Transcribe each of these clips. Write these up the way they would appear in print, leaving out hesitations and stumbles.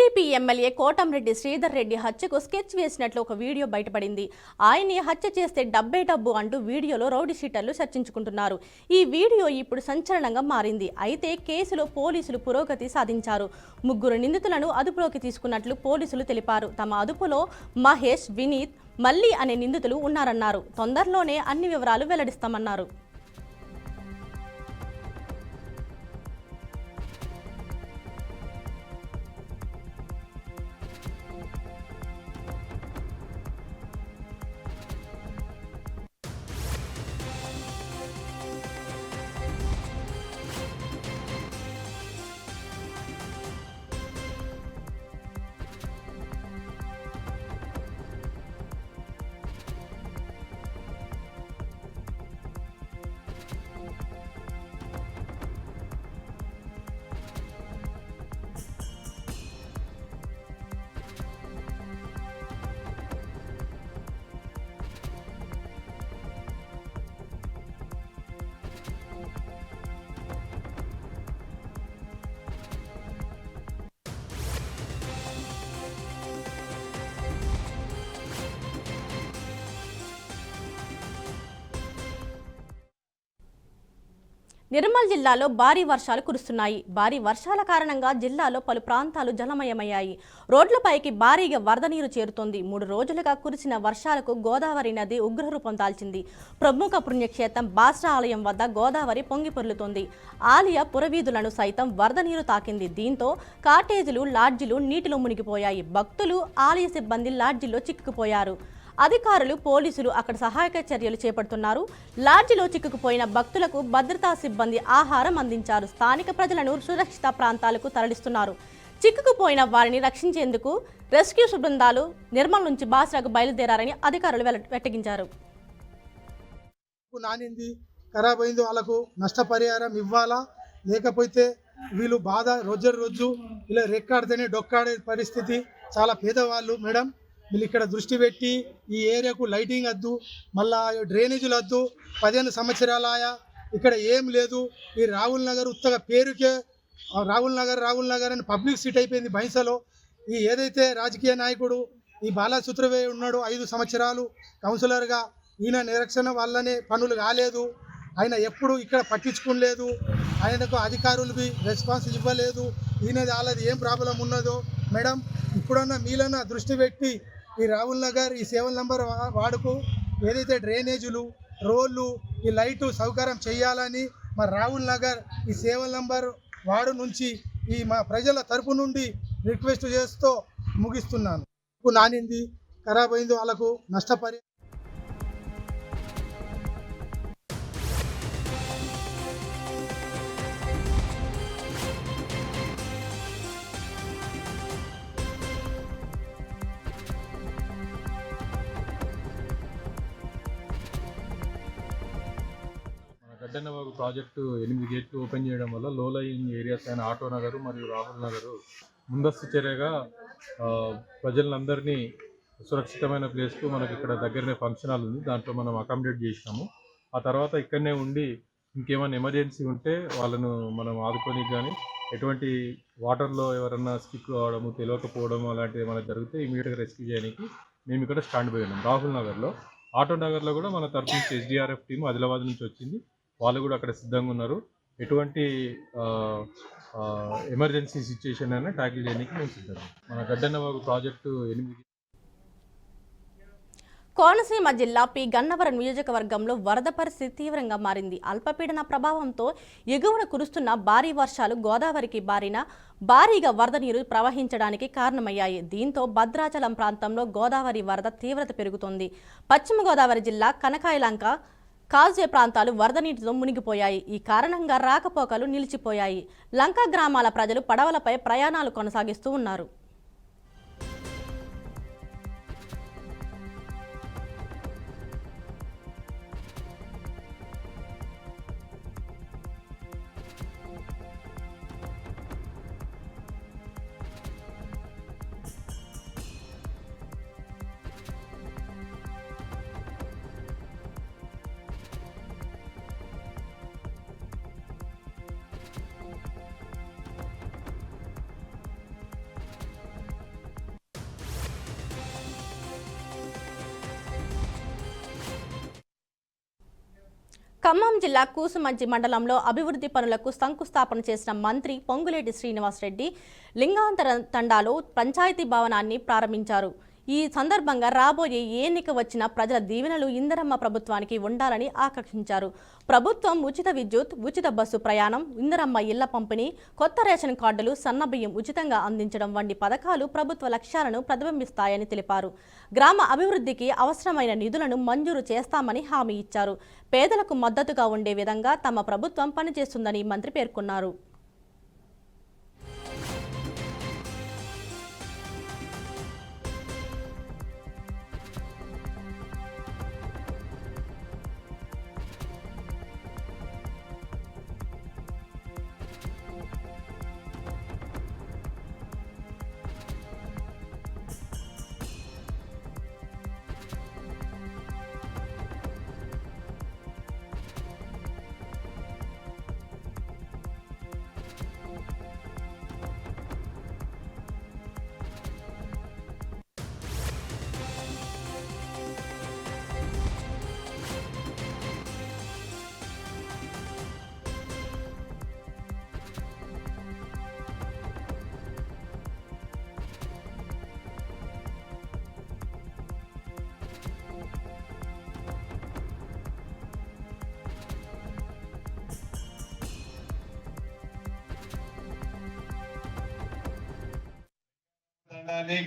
TDP MLA Kotamreddy Sridhar Reddy హత్యకు sketch వేసినట్లు ఒక వీడియో బయటపడింది. ఆయన్ని హత్య చేస్తే డబ్బు అంటూ వీడియోలో రౌడీ షీటర్లు చర్చించుకుంటున్నారు. ఈ వీడియో ఇప్పుడు సంచలనంగా మారింది. అయితే కేసులో పోలీసులు పురోగతి సాధించారు. 3 నిందితులను అదుపులోకి తీసుకున్నట్లు పోలీసులు తెలిపారు. తమ అదుపులో మహేష్, వినీత్, మల్లి అనే నిందితులు ఉన్నారన్నారు. తొందరలోనే అన్ని వివరాలు వెల్లడిస్తామన్నారు. నిర్మల్ జిల్లాలో భారీ వర్షాలు కురుస్తున్నాయి. భారీ వర్షాల కారణంగా జిల్లాలో పలు ప్రాంతాలు జలమయమయ్యాయి. రోడ్లపైకి భారీగా వరద నీరు చేరుతోంది. 3 రోజులుగా కురిసిన వర్షాలకు గోదావరి నది ఉగ్రరూపం దాల్చింది. ప్రముఖ పుణ్యక్షేత్రం బాస్రా ఆలయం వద్ద గోదావరి పొంగి పొర్లుతోంది. ఆలయ పురవీధులను సైతం వరద నీరు తాకింది. దీంతో కాటేజీలు, లాడ్జీలు నీటిలో మునిగిపోయాయి. భక్తులు, ఆలయ సిబ్బంది లాడ్జీల్లో చిక్కుకుపోయారు. అధికారులు, పోలీసులు అక్కడ సహాయక చర్యలు చేపడుతున్నారు. లాడ్జిలో చిక్కుకుపోయిన భక్తులకు భద్రతా సిబ్బంది ఆహారం అందించారు. స్థానిక ప్రజలను సురక్షిత ప్రాంతాలకు తరలిస్తున్నారు. చిక్కుకుపోయిన వారిని రక్షించేందుకు రెస్క్యూ బృందాలు నిర్మల్ నుంచి బాస్రాకు బయలుదేరారని అధికారులు వెల్లడించారు. నానింది, ఖరాబ్ అయింది, వాళ్ళకు నష్టపరిహారం ఇవ్వాలా, లేకపోతే వీళ్ళు బాధ రోజు ఇలా రెక్కాడితేనే డొక్కాడే పరిస్థితి. చాలా పేదవాళ్ళు మేడం. వీళ్ళు ఇక్కడ దృష్టి పెట్టి ఈ ఏరియాకు లైటింగ్ వద్దు, మళ్ళా డ్రైనేజీలు వద్దు. 15 సంవత్సరాలయా ఇక్కడ ఏం లేదు. ఈ రాహుల్ నగర్ ఉత్తగా పేరుకే రాహుల్ నగర్ అని పబ్లిక్ సీట్ అయిపోయింది బైన్సలో. ఈ ఏదైతే రాజకీయ నాయకుడు ఈ బాలసుత్రవే ఉన్నాడో 5 సంవత్సరాలు కౌన్సిలర్గా, ఈయన నిరక్షణ వల్లనే పనులు కాలేదు. ఆయన ఎప్పుడు ఇక్కడ పట్టించుకోలేదు. ఆయనకు అధికారులు రెస్పాన్స్ ఇవ్వలేదు. ఈయనది వాళ్ళది ఏం ప్రాబ్లం ఉన్నదో మేడం ఇప్పుడన్నా మీలన్నా దృష్టి పెట్టి ఈ రాహుల్ నగర్ ఈ 7 నంబర్ వార్డుకు ఏదైతే డ్రైనేజీలు, రోడ్లు, ఈ లైటు సౌకర్యం చేయాలని మా రాహుల్ నగర్ ఈ 7 నంబర్ వార్డు నుంచి ఈ మా ప్రజల తరపు నుండి రిక్వెస్ట్ చేస్తూ ముగిస్తున్నాను. నానింది, ఖరాబ్ అయింది, వాళ్ళకు నష్టపరిహారం. గడ్డన్నవాగు ప్రాజెక్టు 8 గేట్లు ఓపెన్ చేయడం వల్ల లో లయింగ్ ఏరియాస్ అయిన ఆటో నగర్ మరియు రాహుల్ నగర్ ముందస్తు చర్యగా ప్రజలందరినీ సురక్షితమైన ప్లేస్కు మనకి ఇక్కడ దగ్గరనే ఫంక్షన్ హాల్ ఉంది, దాంట్లో మనం అకామిడేట్ చేసినాము. ఆ తర్వాత ఇక్కడనే ఉండి ఇంకేమైనా ఎమర్జెన్సీ ఉంటే వాళ్ళను మనం ఆదుకొని, కానీ ఎటువంటి వాటర్లో ఎవరన్నా స్టిక్ కావడము, తెలియకపోవడము అలాంటివి ఏమైనా జరిగితే ఇమీడియట్గా రెస్క్యూ చేయడానికి మేము ఇక్కడ స్టాండ్ బై ఉన్నాం. రాహుల్ నగర్లో, ఆటో నగర్లో కూడా మన తరఫు నుంచి SDRF టీం ఆదిలాబాద్ నుంచి వచ్చింది. వాళ్ళు కూడా అక్కడ సిద్ధంగా ఉన్నారు. ఎటువంటి ఎమర్జెన్సీ సిచ్యుయేషన్ అయినా ట్యాకిల్ చేయడానికి మేము సిద్ధంగా. మన గడ్డన్నవాగు ప్రాజెక్టు 8. కోనసీమ జిల్లా పి గన్నవరం నియోజకవర్గంలో వరద పరిస్థితి తీవ్రంగా మారింది. అల్పపీడన ప్రభావంతో ఎగువన కురుస్తున్న భారీ వర్షాలు గోదావరికి భారీగా వరద నీరు ప్రవహించడానికి కారణమయ్యాయి. దీంతో భద్రాచలం ప్రాంతంలో గోదావరి వరద తీవ్రత పెరుగుతోంది. పశ్చిమ గోదావరి జిల్లా కనకాయలంక, కాజ్వే ప్రాంతాలు వరద నీటితో మునిగిపోయాయి. ఈ కారణంగా రాకపోకలు నిలిచిపోయాయి. లంక గ్రామాల ప్రజలు పడవలపై ప్రయాణాలు కొనసాగిస్తూ ఉన్నారు. ఖమ్మం జిల్లా కూసుమంచి మండలంలో అభివృద్ధి పనులకు శంకుస్థాపన చేసిన మంత్రి పొంగులేటి శ్రీనివాసరెడ్డి లింగాంతర తండాలో పంచాయతీ భవనాన్ని ప్రారంభించారు. ఈ సందర్భంగా రాబోయే ఎన్నిక వచ్చిన ప్రజల దీవెనలు ఇందిరమ్మ ప్రభుత్వానికి ఉండాలని ఆకాంక్షించారు. ప్రభుత్వం ఉచిత విద్యుత్, ఉచిత బస్సు ప్రయాణం, ఇందిరమ్మ ఇళ్ల పంపిణీ, కొత్త రేషన్ కార్డులు, సన్నబియ్యం ఉచితంగా అందించడం వంటి పథకాలు ప్రభుత్వ లక్ష్యాలను ప్రతిబింబిస్తాయని తెలిపారు. గ్రామ అభివృద్ధికి అవసరమైన నిధులను మంజూరు చేస్తామని హామీ ఇచ్చారు. పేదలకు మద్దతుగా ఉండే విధంగా తమ ప్రభుత్వం పనిచేస్తుందని మంత్రి పేర్కొన్నారు.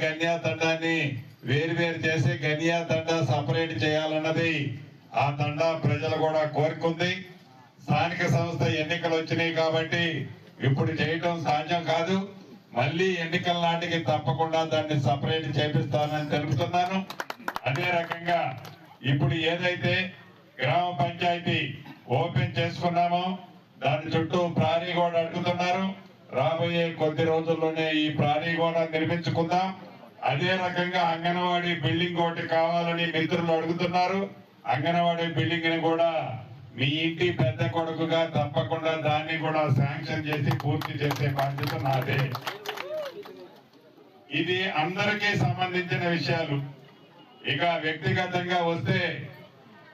గన్యా తండాన్ని వేరు చేసి గన్యా తండా సపరేట్ చేయాలన్నది ఆ తండా ప్రజలు కూడా కోరుకుంది. స్థానిక సంస్థ ఎన్నికలు వచ్చినాయి కాబట్టి ఇప్పుడు చేయటం సాధ్యం కాదు. మళ్ళీ ఎన్నికల నాటికి తప్పకుండా దాన్ని సపరేట్ చేపిస్తానని తెలుపుతున్నాను. అదే రకంగా ఇప్పుడు ఏదైతే గ్రామ పంచాయతీ ఓపెన్ చేసుకున్నామో దాని చుట్టూ ప్రారీ కూడా అడుగుతున్నారు. రాబోయే కొద్ది రోజుల్లోనే ఈ ప్రారీ కూడా నిర్మించుకుందాం. అదే రకంగా అంగన్వాడీ బిల్డింగ్ ఒకటి కావాలని మిత్రులు అడుగుతున్నారు. అంగన్వాడీ బిల్డింగ్ ని కూడా మీ ఇంటి పెద్ద కొడుకుగా తప్పకుండా దాన్ని కూడా శాంక్షన్ చేసి పూర్తి చేసే బాధ్యత నాదే. ఇది అందరికీ సంబంధించిన విషయాలు. ఇక వ్యక్తిగతంగా వస్తే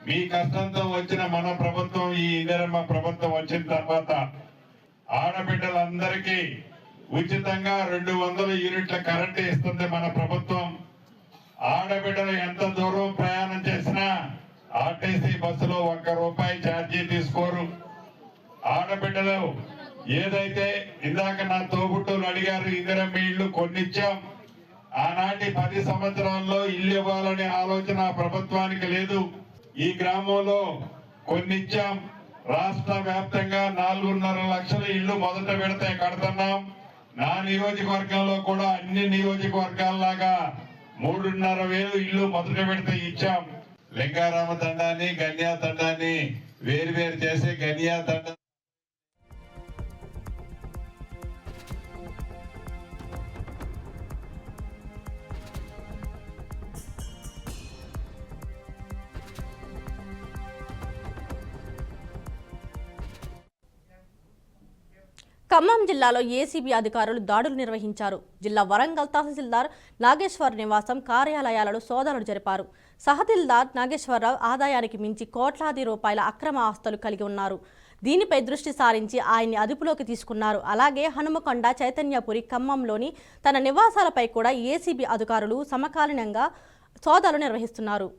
మీ కష్టంతో వచ్చిన మన ప్రభుత్వం, ఈ ఇందిరమ్మ ప్రభుత్వం వచ్చిన తర్వాత ఆడబిడ్డలందరికీ ఉచితంగా 200 యూనిట్ల కరెంటు ఇస్తుంది మన ప్రభుత్వం. ఆడబిడ్డలు ఎంత దూరం ప్రయాణం చేసినా ఆర్టీసీ బస్సులో ₹1 ఛార్జీ తీసుకోరు. ఆడబిడ్డలు ఏదైతే ఇందాక నా తోబుట్టులు అడిగారు, ఇందిరమ్మ ఇళ్ళు కొన్నిచ్చాం. ఆనాటి 10 సంవత్సరాల్లో ఇల్లు ఇవ్వాలనే ఆలోచన ప్రభుత్వానికి లేదు. ఈ గ్రామంలో కొన్నిచ్చాం. రాష్ట్ర వ్యాప్తంగా 4.5 లక్షల ఇళ్లు మొదట విడత కడుతున్నాం. నా నియోజకవర్గంలో కూడా అన్ని నియోజకవర్గాల్లాగా 3,500 ఇళ్లు మొదట విడత ఇచ్చాం. లింగారామ తండాన్ని, గన్యా తండాన్ని వేరు చేసి గన్యా తండా ఖమ్మం జిల్లాలో ఏసీబీ అధికారులు దాడులు నిర్వహించారు. జిల్లా వరంగల్ తహసీల్దార్ నాగేశ్వర్ నివాసం, కార్యాలయాలలో సోదాలు జరిపారు. తహసీల్దార్ నాగేశ్వరరావు ఆదాయానికి మించి కోట్లాది రూపాయల అక్రమ ఆస్తులు కలిగి ఉన్నారు. దీనిపై దృష్టి సారించి ఆయన్ని అదుపులోకి తీసుకున్నారు. అలాగే హనుమకొండ, చైతన్యపురి, ఖమ్మంలోని తన నివాసాలపై కూడా ఏసీబీ అధికారులు సమకాలీనంగా సోదాలు నిర్వహిస్తున్నారు.